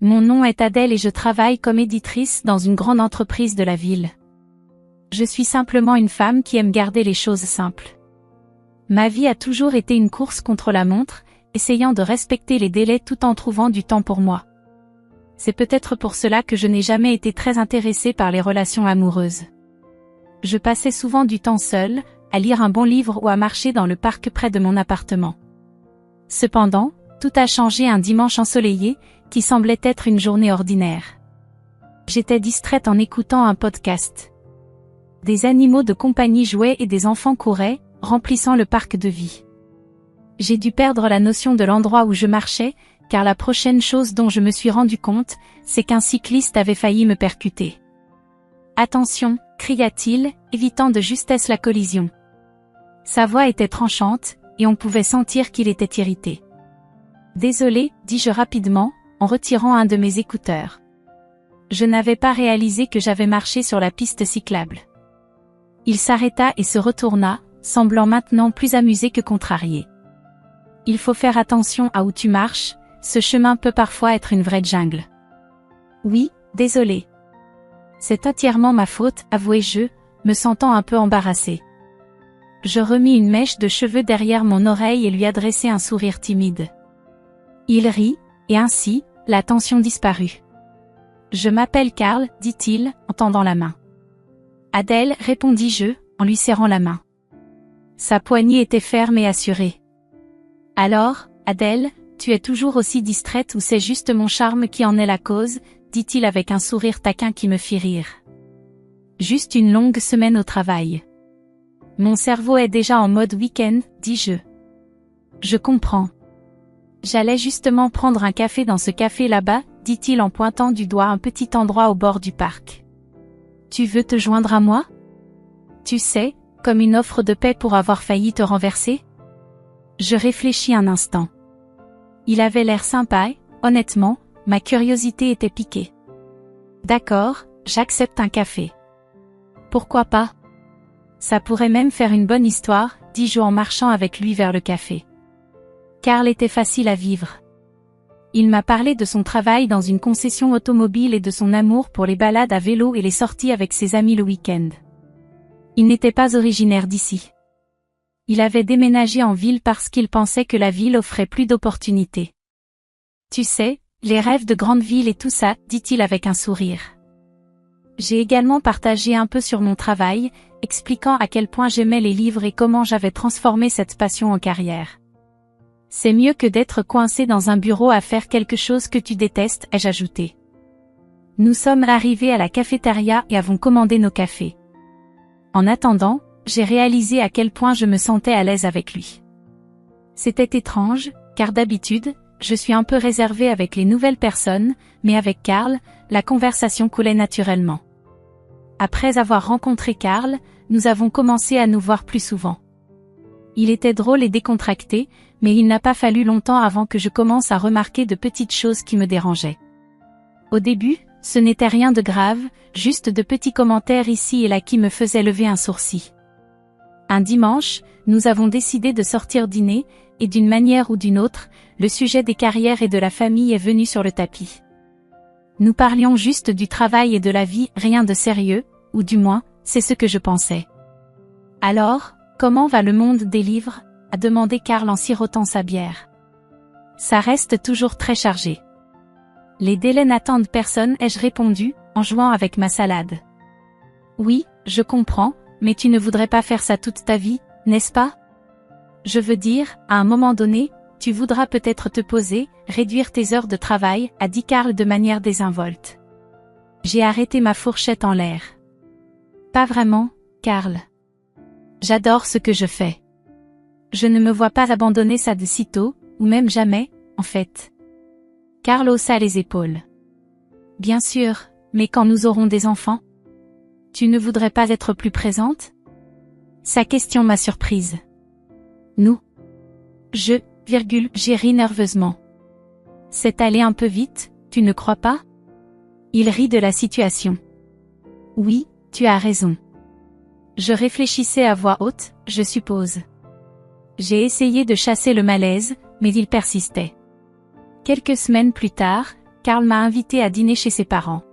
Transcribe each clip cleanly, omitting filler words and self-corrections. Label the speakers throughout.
Speaker 1: Mon nom est Adèle et je travaille comme éditrice dans une grande entreprise de la ville. Je suis simplement une femme qui aime garder les choses simples. Ma vie a toujours été une course contre la montre, essayant de respecter les délais tout en trouvant du temps pour moi. C'est peut-être pour cela que je n'ai jamais été très intéressée par les relations amoureuses. Je passais souvent du temps seule, à lire un bon livre ou à marcher dans le parc près de mon appartement. Cependant, tout a changé un dimanche ensoleillé, qui semblait être une journée ordinaire. J'étais distraite en écoutant un podcast. Des animaux de compagnie jouaient et des enfants couraient, remplissant le parc de vie. J'ai dû perdre la notion de l'endroit où je marchais, car la prochaine chose dont je me suis rendu compte, c'est qu'un cycliste avait failli me percuter. « Attention !» cria-t-il, évitant de justesse la collision. Sa voix était tranchante, et on pouvait sentir qu'il était irrité. « Désolé » dis-je rapidement, en retirant un de mes écouteurs. Je n'avais pas réalisé que j'avais marché sur la piste cyclable. Il s'arrêta et se retourna, semblant maintenant plus amusé que contrarié. « Il faut faire attention à où tu marches, ce chemin peut parfois être une vraie jungle. »« Oui, désolé. » « C'est entièrement ma faute, avouai-je, me sentant un peu embarrassée. » Je remis une mèche de cheveux derrière mon oreille et lui adressai un sourire timide. Il rit, et ainsi, la tension disparut. « Je m'appelle Karl, dit-il, en tendant la main. »« Adèle, répondis-je, en lui serrant la main. Sa poignée était ferme et assurée. « Alors, Adèle, tu es toujours aussi distraite ou c'est juste mon charme qui en est la cause ?» dit-il avec un sourire taquin qui me fit rire. « Juste une longue semaine au travail. Mon cerveau est déjà en mode week-end, dis-je. »« Je comprends. J'allais justement prendre un café dans ce café là-bas, dit-il en pointant du doigt un petit endroit au bord du parc. Tu veux te joindre à moi? Tu sais, comme une offre de paix pour avoir failli te renverser? » Je réfléchis un instant. Il avait l'air sympa et, honnêtement, ma curiosité était piquée. D'accord, j'accepte un café. Pourquoi pas? Ça pourrait même faire une bonne histoire, dis-je en marchant avec lui vers le café. Karl était facile à vivre. Il m'a parlé de son travail dans une concession automobile et de son amour pour les balades à vélo et les sorties avec ses amis le week-end. Il n'était pas originaire d'ici. Il avait déménagé en ville parce qu'il pensait que la ville offrait plus d'opportunités. Tu sais, les rêves de grande ville et tout ça, dit-il avec un sourire. J'ai également partagé un peu sur mon travail, expliquant à quel point j'aimais les livres et comment j'avais transformé cette passion en carrière. C'est mieux que d'être coincé dans un bureau à faire quelque chose que tu détestes, ai-je ajouté. Nous sommes arrivés à la cafétéria et avons commandé nos cafés. En attendant, j'ai réalisé à quel point je me sentais à l'aise avec lui. C'était étrange, car d'habitude, je suis un peu réservée avec les nouvelles personnes, mais avec Karl, la conversation coulait naturellement. Après avoir rencontré Karl, nous avons commencé à nous voir plus souvent. Il était drôle et décontracté, mais il n'a pas fallu longtemps avant que je commence à remarquer de petites choses qui me dérangeaient. Au début, ce n'était rien de grave, juste de petits commentaires ici et là qui me faisaient lever un sourcil. Un dimanche, nous avons décidé de sortir dîner, et d'une manière ou d'une autre, le sujet des carrières et de la famille est venu sur le tapis. Nous parlions juste du travail et de la vie, rien de sérieux, ou du moins, c'est ce que je pensais. « Alors, comment va le monde des livres ?» a demandé Karl en sirotant sa bière. « Ça reste toujours très chargé. Les délais n'attendent personne, ai-je répondu, en jouant avec ma salade. « Oui, je comprends, mais tu ne voudrais pas faire ça toute ta vie, n'est-ce pas? Je veux dire, à un moment donné, tu voudras peut-être te poser, réduire tes heures de travail, a dit Karl de manière désinvolte. J'ai arrêté ma fourchette en l'air. Pas vraiment, Karl. J'adore ce que je fais. Je ne me vois pas abandonner ça de sitôt, ou même jamais, en fait. Karl haussa les épaules. Bien sûr, mais quand nous aurons des enfants? Tu ne voudrais pas être plus présente? Sa question m'a surprise. Nous. J'ai ri nerveusement. C'est allé un peu vite, tu ne crois pas? Il rit de la situation. Oui, tu as raison. Je réfléchissais à voix haute, je suppose. J'ai essayé de chasser le malaise, mais il persistait. Quelques semaines plus tard, Karl m'a invité à dîner chez ses parents.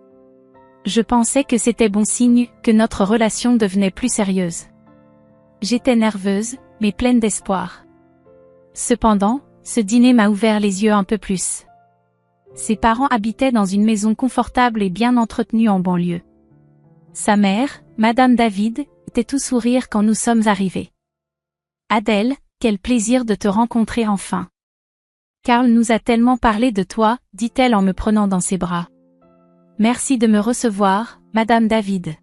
Speaker 1: Je pensais que c'était bon signe, que notre relation devenait plus sérieuse. J'étais nerveuse, mais pleine d'espoir. Cependant, ce dîner m'a ouvert les yeux un peu plus. Ses parents habitaient dans une maison confortable et bien entretenue en banlieue. Sa mère, Madame David, était tout sourire quand nous sommes arrivés. Adèle, quel plaisir de te rencontrer enfin. Karl nous a tellement parlé de toi, dit-elle en me prenant dans ses bras. Merci de me recevoir, Madame David.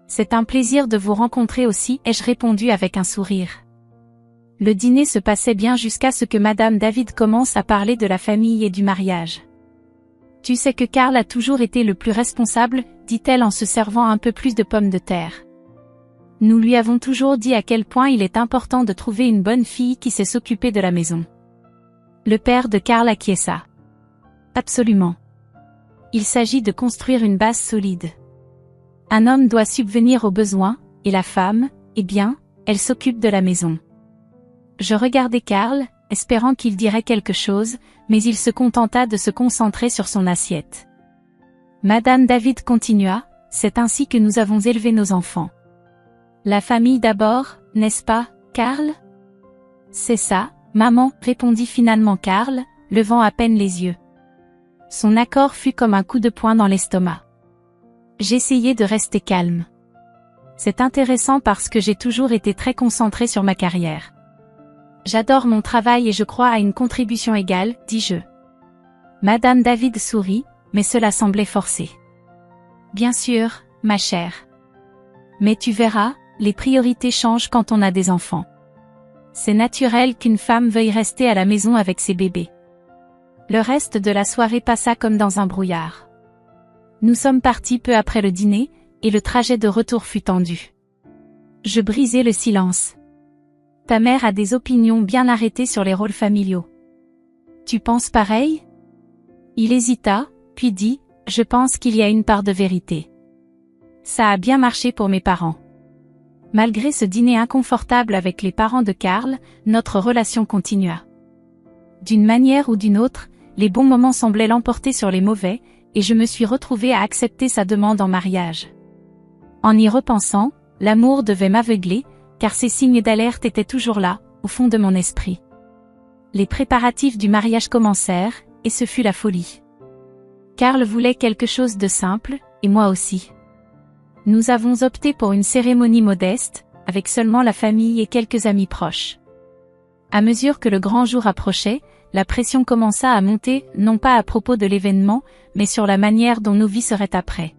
Speaker 1: C'est un plaisir de vous rencontrer aussi, ai-je répondu avec un sourire. Le dîner se passait bien jusqu'à ce que Madame David commence à parler de la famille et du mariage. Tu sais que Karl a toujours été le plus responsable, dit-elle en se servant un peu plus de pommes de terre. Nous lui avons toujours dit à quel point il est important de trouver une bonne fille qui sait s'occuper de la maison. Le père de Karl acquiesça. Absolument. Il s'agit de construire une base solide. Un homme doit subvenir aux besoins, et la femme, eh bien, elle s'occupe de la maison. Je regardai Karl, espérant qu'il dirait quelque chose, mais il se contenta de se concentrer sur son assiette. Madame David continua, c'est ainsi que nous avons élevé nos enfants. La famille d'abord, n'est-ce pas, Karl? C'est ça, maman, répondit finalement Karl, levant à peine les yeux. Son accord fut comme un coup de poing dans l'estomac. J'essayais de rester calme. C'est intéressant parce que j'ai toujours été très concentrée sur ma carrière. J'adore mon travail et je crois à une contribution égale, dis-je. Madame David sourit, mais cela semblait forcé. Bien sûr, ma chère. Mais tu verras, les priorités changent quand on a des enfants. C'est naturel qu'une femme veuille rester à la maison avec ses bébés. Le reste de la soirée passa comme dans un brouillard. Nous sommes partis peu après le dîner, et le trajet de retour fut tendu. Je brisai le silence. Ta mère a des opinions bien arrêtées sur les rôles familiaux. Tu penses pareil? Il hésita, puis dit, je pense qu'il y a une part de vérité. Ça a bien marché pour mes parents. Malgré ce dîner inconfortable avec les parents de Karl, notre relation continua. D'une manière ou d'une autre, les bons moments semblaient l'emporter sur les mauvais, et je me suis retrouvée à accepter sa demande en mariage. En y repensant, l'amour devait m'aveugler, car ces signes d'alerte étaient toujours là, au fond de mon esprit. Les préparatifs du mariage commencèrent, et ce fut la folie. Karl voulait quelque chose de simple, et moi aussi. Nous avons opté pour une cérémonie modeste, avec seulement la famille et quelques amis proches. À mesure que le grand jour approchait, la pression commença à monter, non pas à propos de l'événement, mais sur la manière dont nos vies seraient après.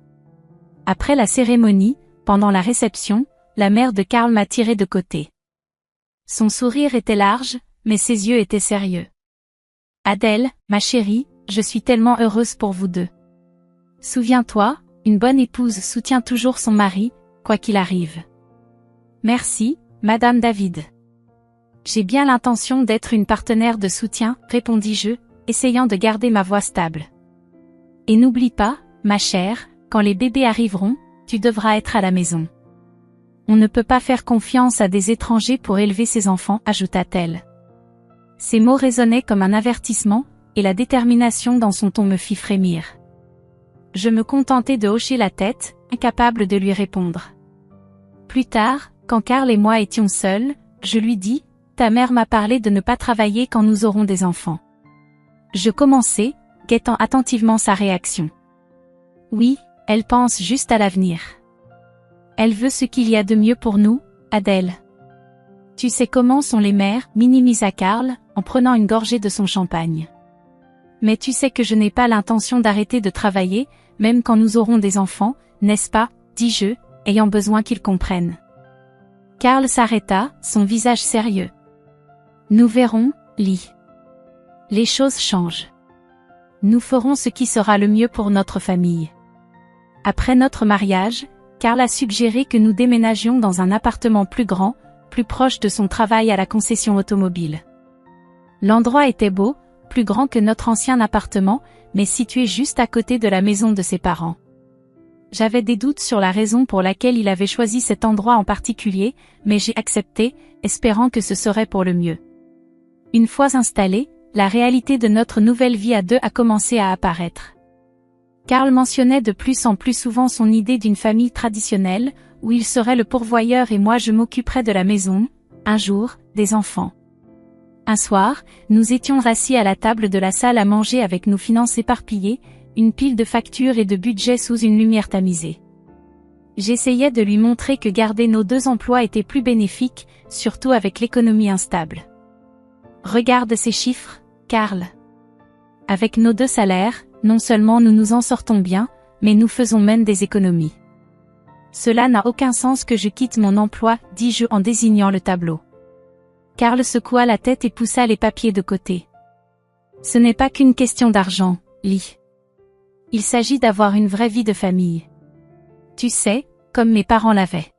Speaker 1: Après la cérémonie, pendant la réception, la mère de Karl m'a tiré de côté. Son sourire était large, mais ses yeux étaient sérieux. Adèle, ma chérie, je suis tellement heureuse pour vous deux. Souviens-toi, une bonne épouse soutient toujours son mari, quoi qu'il arrive. Merci, Madame David. J'ai bien l'intention d'être une partenaire de soutien, répondis-je, essayant de garder ma voix stable. Et n'oublie pas, ma chère, quand les bébés arriveront, tu devras être à la maison. On ne peut pas faire confiance à des étrangers pour élever ses enfants, ajouta-t-elle. Ces mots résonnaient comme un avertissement, et la détermination dans son ton me fit frémir. Je me contentai de hocher la tête, incapable de lui répondre. Plus tard, quand Karl et moi étions seuls, je lui dis, ta mère m'a parlé de ne pas travailler quand nous aurons des enfants. Je commençai, guettant attentivement sa réaction. Oui, elle pense juste à l'avenir. Elle veut ce qu'il y a de mieux pour nous, Adèle. Tu sais comment sont les mères, minimisa Karl, en prenant une gorgée de son champagne. Mais tu sais que je n'ai pas l'intention d'arrêter de travailler, même quand nous aurons des enfants, n'est-ce pas, dis-je, ayant besoin qu'ils comprennent. Karl s'arrêta, son visage sérieux. Nous verrons, Lee. Les choses changent. Nous ferons ce qui sera le mieux pour notre famille. Après notre mariage, Karl a suggéré que nous déménagions dans un appartement plus grand, plus proche de son travail à la concession automobile. L'endroit était beau, plus grand que notre ancien appartement, mais situé juste à côté de la maison de ses parents. J'avais des doutes sur la raison pour laquelle il avait choisi cet endroit en particulier, mais j'ai accepté, espérant que ce serait pour le mieux. Une fois installés, la réalité de notre nouvelle vie à deux a commencé à apparaître. Karl mentionnait de plus en plus souvent son idée d'une famille traditionnelle, où il serait le pourvoyeur et moi je m'occuperais de la maison, un jour, des enfants. Un soir, nous étions assis à la table de la salle à manger avec nos finances éparpillées, une pile de factures et de budgets sous une lumière tamisée. J'essayais de lui montrer que garder nos deux emplois était plus bénéfique, surtout avec l'économie instable. Regarde ces chiffres, Karl. Avec nos deux salaires, non seulement nous nous en sortons bien, mais nous faisons même des économies. Cela n'a aucun sens que je quitte mon emploi, dis-je en désignant le tableau. Karl secoua la tête et poussa les papiers de côté. Ce n'est pas qu'une question d'argent, Lee. Il s'agit d'avoir une vraie vie de famille. Tu sais, comme mes parents l'avaient.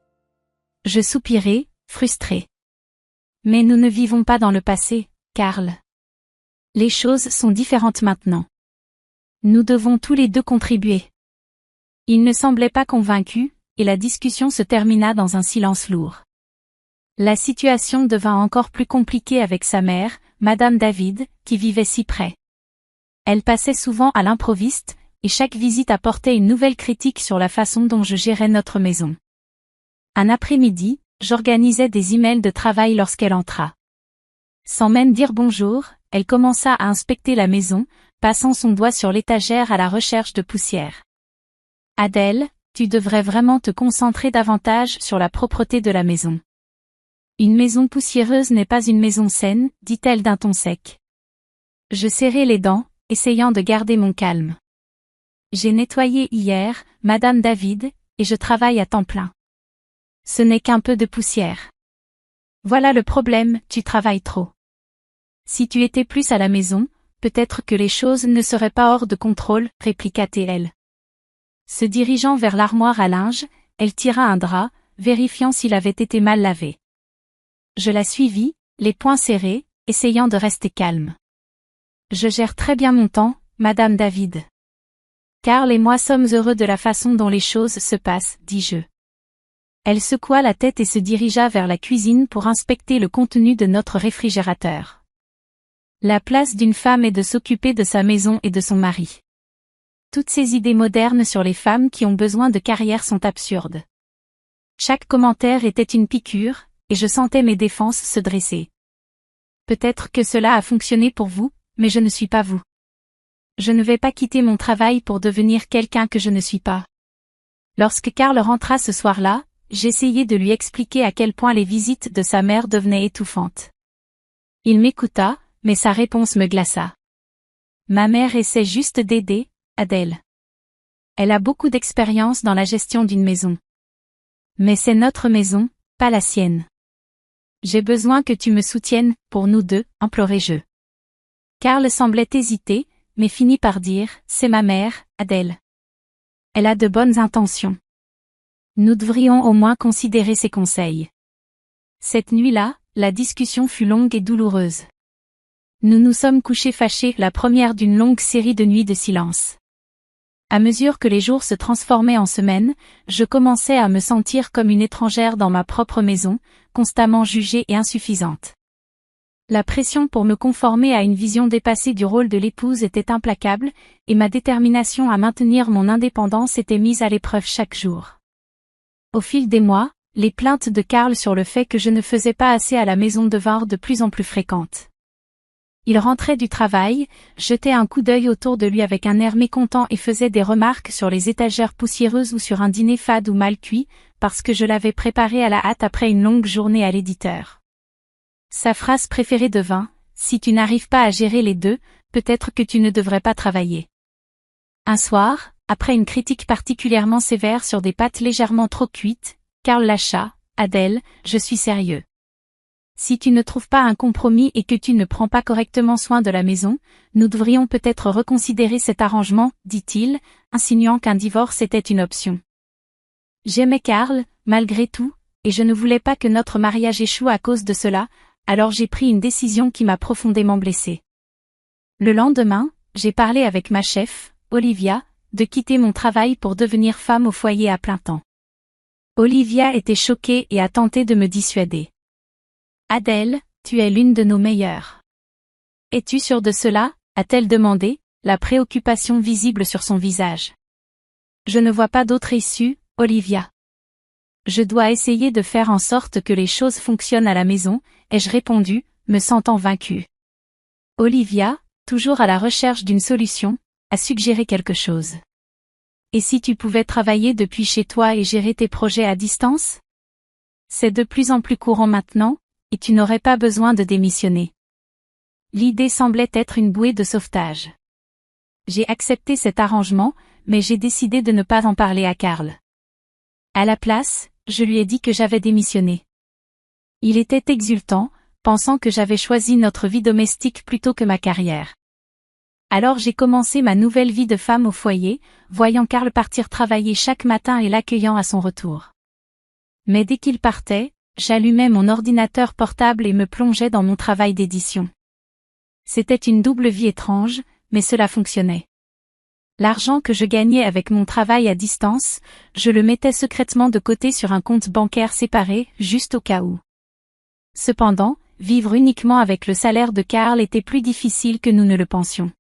Speaker 1: Je soupirai, frustré. Mais nous ne vivons pas dans le passé, Karl. Les choses sont différentes maintenant. Nous devons tous les deux contribuer. Il ne semblait pas convaincu, et la discussion se termina dans un silence lourd. La situation devint encore plus compliquée avec sa mère, Madame David, qui vivait si près. Elle passait souvent à l'improviste, et chaque visite apportait une nouvelle critique sur la façon dont je gérais notre maison. Un après-midi, j'organisais des emails de travail lorsqu'elle entra. Sans même dire bonjour, elle commença à inspecter la maison, passant son doigt sur l'étagère à la recherche de poussière. « Adèle, tu devrais vraiment te concentrer davantage sur la propreté de la maison. Une maison poussiéreuse n'est pas une maison saine, dit-elle d'un ton sec. » Je serrai les dents, essayant de garder mon calme. J'ai nettoyé hier, Madame David, et je travaille à temps plein. Ce n'est qu'un peu de poussière. Voilà le problème, tu travailles trop. Si tu étais plus à la maison, peut-être que les choses ne seraient pas hors de contrôle, répliqua-t-elle. Se dirigeant vers l'armoire à linge, elle tira un drap, vérifiant s'il avait été mal lavé. Je la suivis, les poings serrés, essayant de rester calme. Je gère très bien mon temps, Madame David. Karl et moi sommes heureux de la façon dont les choses se passent, dis-je. Elle secoua la tête et se dirigea vers la cuisine pour inspecter le contenu de notre réfrigérateur. La place d'une femme est de s'occuper de sa maison et de son mari. Toutes ces idées modernes sur les femmes qui ont besoin de carrière sont absurdes. Chaque commentaire était une piqûre, et je sentais mes défenses se dresser. Peut-être que cela a fonctionné pour vous, mais je ne suis pas vous. Je ne vais pas quitter mon travail pour devenir quelqu'un que je ne suis pas. Lorsque Karl rentra ce soir-là, j'essayai de lui expliquer à quel point les visites de sa mère devenaient étouffantes. Il m'écouta, mais sa réponse me glaça. Ma mère essaie juste d'aider, Adèle. Elle a beaucoup d'expérience dans la gestion d'une maison. Mais c'est notre maison, pas la sienne. J'ai besoin que tu me soutiennes, pour nous deux, implorai-je. Karl semblait hésiter, mais finit par dire, c'est ma mère, Adèle. Elle a de bonnes intentions. Nous devrions au moins considérer ses conseils. Cette nuit-là, la discussion fut longue et douloureuse. Nous nous sommes couchés fâchés, la première d'une longue série de nuits de silence. À mesure que les jours se transformaient en semaines, je commençais à me sentir comme une étrangère dans ma propre maison, constamment jugée et insuffisante. La pression pour me conformer à une vision dépassée du rôle de l'épouse était implacable, et ma détermination à maintenir mon indépendance était mise à l'épreuve chaque jour. Au fil des mois, les plaintes de Karl sur le fait que je ne faisais pas assez à la maison devinrent de plus en plus fréquentes. Il rentrait du travail, jetait un coup d'œil autour de lui avec un air mécontent et faisait des remarques sur les étagères poussiéreuses ou sur un dîner fade ou mal cuit, parce que je l'avais préparé à la hâte après une longue journée à l'éditeur. Sa phrase préférée devint « Si tu n'arrives pas à gérer les deux, peut-être que tu ne devrais pas travailler. » Un soir, après une critique particulièrement sévère sur des pâtes légèrement trop cuites, Karl lâcha « Adèle, je suis sérieux. Si tu ne trouves pas un compromis et que tu ne prends pas correctement soin de la maison, nous devrions peut-être reconsidérer cet arrangement, dit-il, insinuant qu'un divorce était une option. J'aimais Karl, malgré tout, et je ne voulais pas que notre mariage échoue à cause de cela, alors j'ai pris une décision qui m'a profondément blessée. Le lendemain, j'ai parlé avec ma chef, Olivia, de quitter mon travail pour devenir femme au foyer à plein temps. Olivia était choquée et a tenté de me dissuader. Adèle, tu es l'une de nos meilleures. Es-tu sûr de cela? A-t-elle demandé, la préoccupation visible sur son visage. Je ne vois pas d'autre issue, Olivia. Je dois essayer de faire en sorte que les choses fonctionnent à la maison, ai-je répondu, me sentant vaincue. Olivia, toujours à la recherche d'une solution, a suggéré quelque chose. Et si tu pouvais travailler depuis chez toi et gérer tes projets à distance? C'est de plus en plus courant maintenant, et tu n'aurais pas besoin de démissionner. L'idée semblait être une bouée de sauvetage. J'ai accepté cet arrangement, mais j'ai décidé de ne pas en parler à Karl. À la place, je lui ai dit que j'avais démissionné. Il était exultant, pensant que j'avais choisi notre vie domestique plutôt que ma carrière. Alors j'ai commencé ma nouvelle vie de femme au foyer, voyant Karl partir travailler chaque matin et l'accueillant à son retour. Mais dès qu'il partait, j'allumais mon ordinateur portable et me plongeais dans mon travail d'édition. C'était une double vie étrange, mais cela fonctionnait. L'argent que je gagnais avec mon travail à distance, je le mettais secrètement de côté sur un compte bancaire séparé, juste au cas où. Cependant, vivre uniquement avec le salaire de Karl était plus difficile que nous ne le pensions.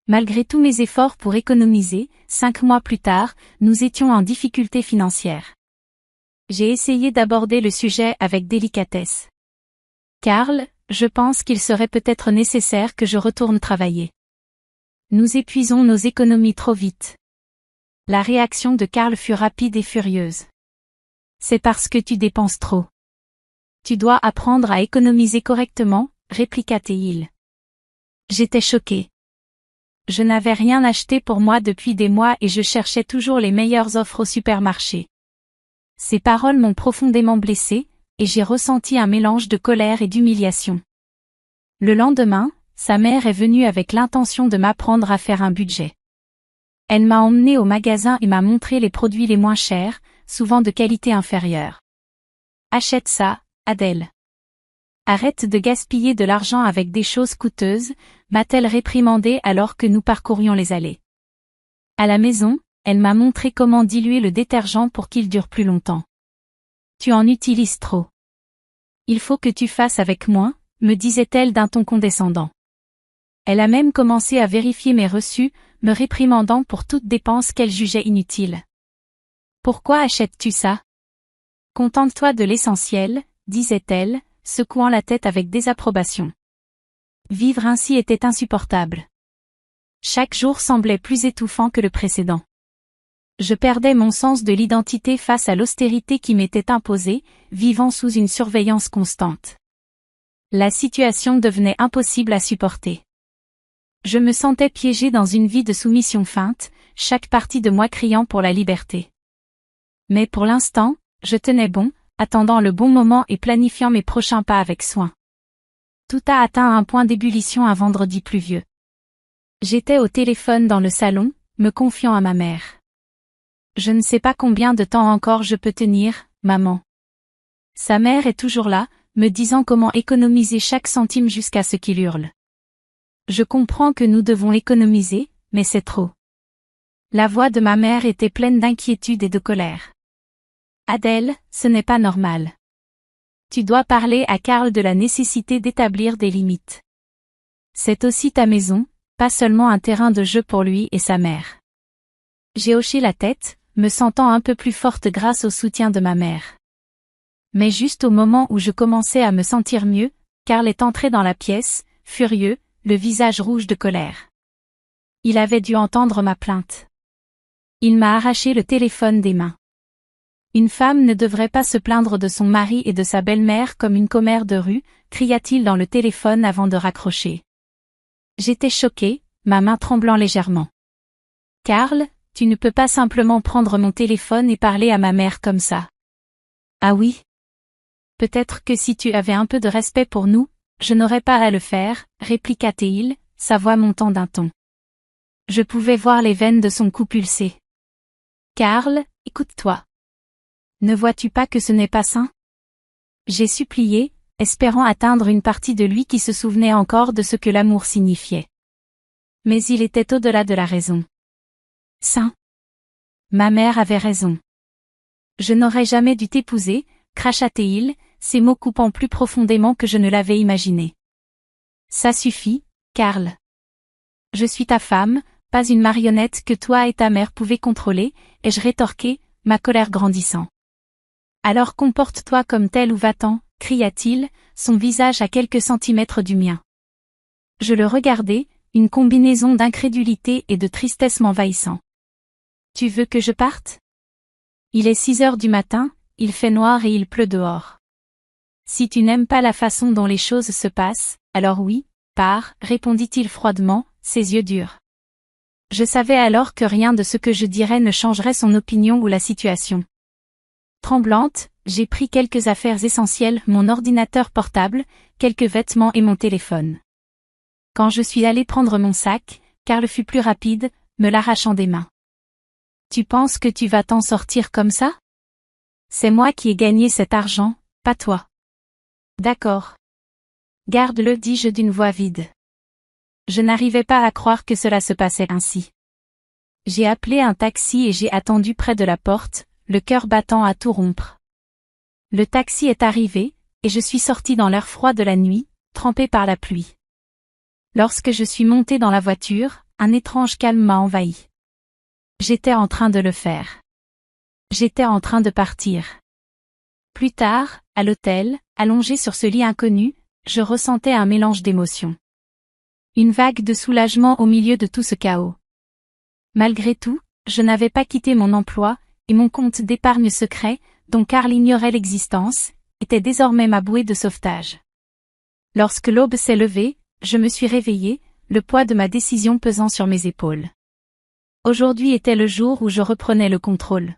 Speaker 1: Malgré tous mes efforts pour économiser, 5 mois plus tard, nous étions en difficulté financière. J'ai essayé d'aborder le sujet avec délicatesse. Karl, je pense qu'il serait peut-être nécessaire que je retourne travailler. Nous épuisons nos économies trop vite. La réaction de Karl fut rapide et furieuse. C'est parce que tu dépenses trop. Tu dois apprendre à économiser correctement, répliqua Théil. J'étais choquée. Je n'avais rien acheté pour moi depuis des mois et je cherchais toujours les meilleures offres au supermarché. Ces paroles m'ont profondément blessée, et j'ai ressenti un mélange de colère et d'humiliation. Le lendemain, sa mère est venue avec l'intention de m'apprendre à faire un budget. Elle m'a emmenée au magasin et m'a montré les produits les moins chers, souvent de qualité inférieure. Achète ça, Adèle. Arrête de gaspiller de l'argent avec des choses coûteuses, m'a-t-elle réprimandé alors que nous parcourions les allées. À la maison, elle m'a montré comment diluer le détergent pour qu'il dure plus longtemps. Tu en utilises trop. Il faut que tu fasses avec moins, me disait-elle d'un ton condescendant. Elle a même commencé à vérifier mes reçus, me réprimandant pour toute dépense qu'elle jugeait inutile. Pourquoi achètes-tu ça? Contente-toi de l'essentiel, disait-elle, secouant la tête avec désapprobation. Vivre ainsi était insupportable. Chaque jour semblait plus étouffant que le précédent. Je perdais mon sens de l'identité face à l'austérité qui m'était imposée, vivant sous une surveillance constante. La situation devenait impossible à supporter. Je me sentais piégée dans une vie de soumission feinte, chaque partie de moi criant pour la liberté. Mais pour l'instant, je tenais bon, attendant le bon moment et planifiant mes prochains pas avec soin. Tout a atteint un point d'ébullition un vendredi pluvieux. J'étais au téléphone dans le salon, me confiant à ma mère. Je ne sais pas combien de temps encore je peux tenir, maman. Sa mère est toujours là, me disant comment économiser chaque centime jusqu'à ce qu'il hurle. Je comprends que nous devons économiser, mais c'est trop. La voix de ma mère était pleine d'inquiétude et de colère. Adèle, ce n'est pas normal. Tu dois parler à Karl de la nécessité d'établir des limites. C'est aussi ta maison, pas seulement un terrain de jeu pour lui et sa mère. J'ai hoché la tête, me sentant un peu plus forte grâce au soutien de ma mère. Mais juste au moment où je commençais à me sentir mieux, Karl est entré dans la pièce, furieux, le visage rouge de colère. Il avait dû entendre ma plainte. Il m'a arraché le téléphone des mains. Une femme ne devrait pas se plaindre de son mari et de sa belle-mère comme une commère de rue, cria-t-il dans le téléphone avant de raccrocher. J'étais choquée, ma main tremblant légèrement. Karl, tu ne peux pas simplement prendre mon téléphone et parler à ma mère comme ça. Ah oui? Peut-être que si tu avais un peu de respect pour nous, je n'aurais pas à le faire, répliqua Théil, sa voix montant d'un ton. Je pouvais voir les veines de son cou pulser. Karl, écoute-toi. Ne vois-tu pas que ce n'est pas sain? J'ai supplié, espérant atteindre une partie de lui qui se souvenait encore de ce que l'amour signifiait. Mais il était au-delà de la raison. Sain. Ma mère avait raison. Je n'aurais jamais dû t'épouser, cracha Théil, ses mots coupant plus profondément que je ne l'avais imaginé. Ça suffit, Karl. Je suis ta femme, pas une marionnette que toi et ta mère pouvaient contrôler, ai-je rétorqué, ma colère grandissant. Alors comporte-toi comme tel ou va-t'en, cria-t-il, son visage à quelques centimètres du mien. Je le regardai, une combinaison d'incrédulité et de tristesse m'envahissant. Tu veux que je parte? Il est 6 heures du matin, il fait noir et il pleut dehors. Si tu n'aimes pas la façon dont les choses se passent, alors oui, pars, répondit-il froidement, ses yeux durs. Je savais alors que rien de ce que je dirais ne changerait son opinion ou la situation. Tremblante, j'ai pris quelques affaires essentielles, mon ordinateur portable, quelques vêtements et mon téléphone. Quand je suis allé prendre mon sac, Karl fut plus rapide, me l'arrachant des mains. Tu penses que tu vas t'en sortir comme ça? C'est moi qui ai gagné cet argent, pas toi. D'accord. Garde-le, dis-je d'une voix vide. Je n'arrivais pas à croire que cela se passait ainsi. J'ai appelé un taxi et j'ai attendu près de la porte, le cœur battant à tout rompre. Le taxi est arrivé, et je suis sorti dans l'air froid de la nuit, trempé par la pluie. Lorsque je suis monté dans la voiture, un étrange calme m'a envahi. J'étais en train de le faire. J'étais en train de partir. Plus tard, à l'hôtel, allongé sur ce lit inconnu, je ressentais un mélange d'émotions. Une vague de soulagement au milieu de tout ce chaos. Malgré tout, je n'avais pas quitté mon emploi, et mon compte d'épargne secret, dont Karl ignorait l'existence, était désormais ma bouée de sauvetage. Lorsque l'aube s'est levée, je me suis réveillé, le poids de ma décision pesant sur mes épaules. Aujourd'hui était le jour où je reprenais le contrôle.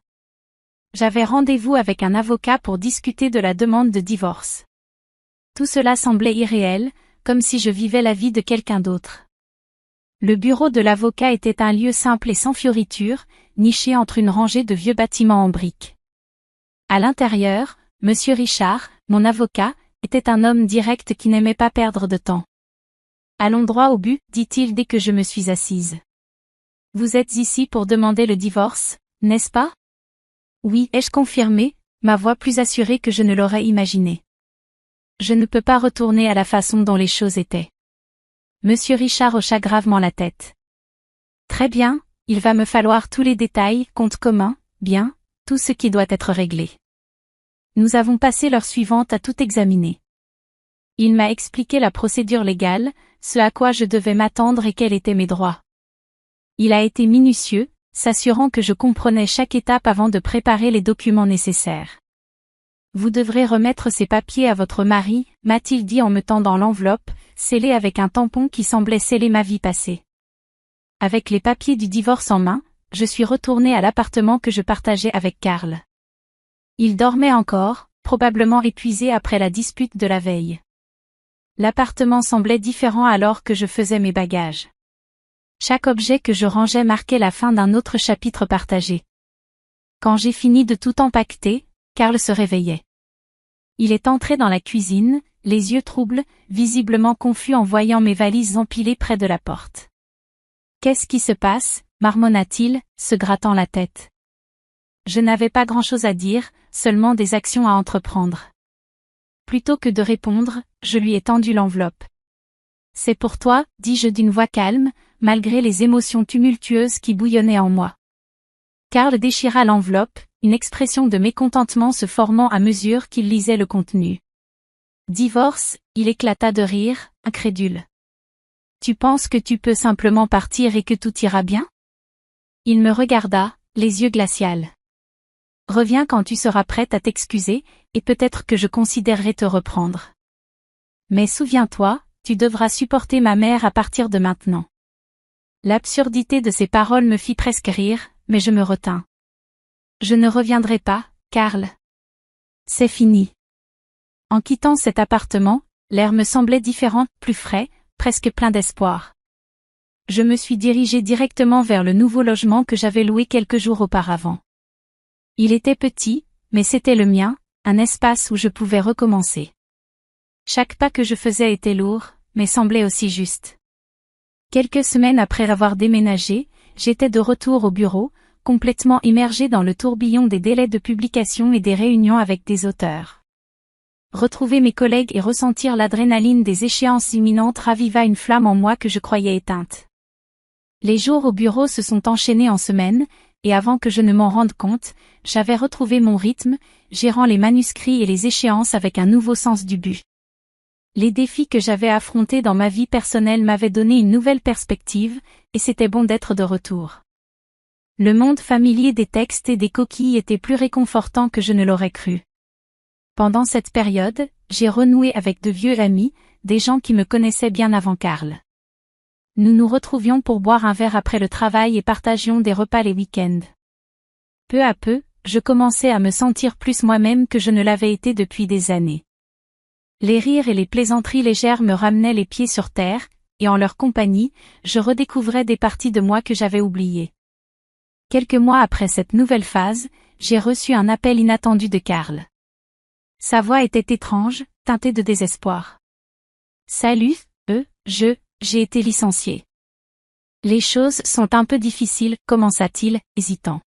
Speaker 1: J'avais rendez-vous avec un avocat pour discuter de la demande de divorce. Tout cela semblait irréel, comme si je vivais la vie de quelqu'un d'autre. Le bureau de l'avocat était un lieu simple et sans fioritures, niché entre une rangée de vieux bâtiments en briques. À l'intérieur, Monsieur Richard, mon avocat, était un homme direct qui n'aimait pas perdre de temps. Allons droit au but, dit-il dès que je me suis assise. Vous êtes ici pour demander le divorce, n'est-ce pas? Oui, ai-je confirmé, ma voix plus assurée que je ne l'aurais imaginé. Je ne peux pas retourner à la façon dont les choses étaient. Monsieur Richard hocha gravement la tête. Très bien, il va me falloir tous les détails, compte commun, bien, tout ce qui doit être réglé. Nous avons passé l'heure suivante à tout examiner. Il m'a expliqué la procédure légale, ce à quoi je devais m'attendre et quels étaient mes droits. Il a été minutieux, s'assurant que je comprenais chaque étape avant de préparer les documents nécessaires. Vous devrez remettre ces papiers à votre mari, m'a-t-il dit en me tendant l'enveloppe, scellée avec un tampon qui semblait sceller ma vie passée. Avec les papiers du divorce en main, je suis retourné à l'appartement que je partageais avec Karl. Il dormait encore, probablement épuisé après la dispute de la veille. L'appartement semblait différent alors que je faisais mes bagages. Chaque objet que je rangeais marquait la fin d'un autre chapitre partagé. Quand j'ai fini de tout empaqueter, Karl se réveillait. Il est entré dans la cuisine, les yeux troubles, visiblement confus en voyant mes valises empilées près de la porte. « Qu'est-ce qui se passe » marmonna-t-il, se grattant la tête. Je n'avais pas grand-chose à dire, seulement des actions à entreprendre. Plutôt que de répondre, je lui ai tendu l'enveloppe. « C'est pour toi, dis-je d'une voix calme, malgré les émotions tumultueuses qui bouillonnaient en moi. Karl déchira l'enveloppe, une expression de mécontentement se formant à mesure qu'il lisait le contenu. Divorce, il éclata de rire, incrédule. Tu penses que tu peux simplement partir et que tout ira bien? Il me regarda, les yeux glacials. Reviens quand tu seras prête à t'excuser, et peut-être que je considérerai te reprendre. Mais souviens-toi, tu devras supporter ma mère à partir de maintenant. L'absurdité de ces paroles me fit presque rire, mais je me retins. Je ne reviendrai pas, Karl. C'est fini. En quittant cet appartement, l'air me semblait différent, plus frais, presque plein d'espoir. Je me suis dirigé directement vers le nouveau logement que j'avais loué quelques jours auparavant. Il était petit, mais c'était le mien, un espace où je pouvais recommencer. Chaque pas que je faisais était lourd, mais semblait aussi juste. Quelques semaines après avoir déménagé, j'étais de retour au bureau, complètement immergé dans le tourbillon des délais de publication et des réunions avec des auteurs. retrouver mes collègues et ressentir l'adrénaline des échéances imminentes raviva une flamme en moi que je croyais éteinte. Les jours au bureau se sont enchaînés en semaines, et avant que je ne m'en rende compte, j'avais retrouvé mon rythme, gérant les manuscrits et les échéances avec un nouveau sens du but. Les défis que j'avais affrontés dans ma vie personnelle m'avaient donné une nouvelle perspective, et c'était bon d'être de retour. Le monde familier des textes et des coquilles était plus réconfortant que je ne l'aurais cru. Pendant cette période, j'ai renoué avec de vieux amis, des gens qui me connaissaient bien avant Karl. Nous nous retrouvions pour boire un verre après le travail et partagions des repas les week-ends. Peu à peu, je commençais à me sentir plus moi-même que je ne l'avais été depuis des années. Les rires et les plaisanteries légères me ramenaient les pieds sur terre, et en leur compagnie, je redécouvrais des parties de moi que j'avais oubliées. Quelques mois après cette nouvelle phase, j'ai reçu un appel inattendu de Karl. Sa voix était étrange, teintée de désespoir. « Salut, j'ai été licencié. »« Les choses sont un peu difficiles, commença-t-il, hésitant. »«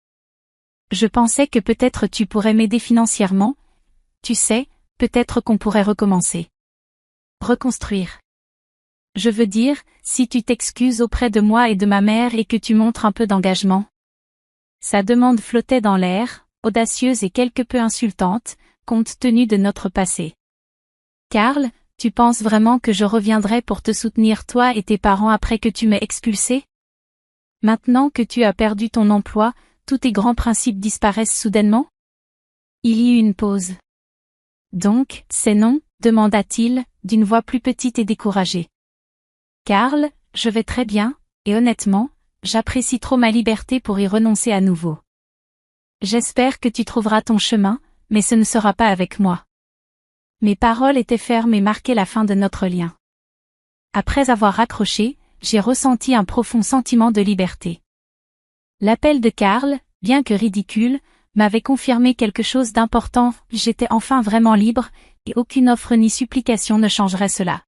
Speaker 1: Je pensais que peut-être tu pourrais m'aider financièrement. Tu sais, peut-être qu'on pourrait recommencer. Reconstruire. Je veux dire, si tu t'excuses auprès de moi et de ma mère et que tu montres un peu d'engagement. » Sa demande flottait dans l'air, audacieuse et quelque peu insultante, compte tenu de notre passé. « Karl, tu penses vraiment que je reviendrai pour te soutenir toi et tes parents après que tu m'aies expulsé? Maintenant que tu as perdu ton emploi, tous tes grands principes disparaissent soudainement? » Il y eut une pause. « Donc, c'est non ?» demanda-t-il, d'une voix plus petite et découragée. « Karl, je vais très bien, et honnêtement, j'apprécie trop ma liberté pour y renoncer à nouveau. J'espère que tu trouveras ton chemin, mais ce ne sera pas avec moi. » Mes paroles étaient fermes et marquaient la fin de notre lien. Après avoir raccroché, j'ai ressenti un profond sentiment de liberté. L'appel de Karl, bien que ridicule, m'avait confirmé quelque chose d'important, j'étais enfin vraiment libre, et aucune offre ni supplication ne changerait cela.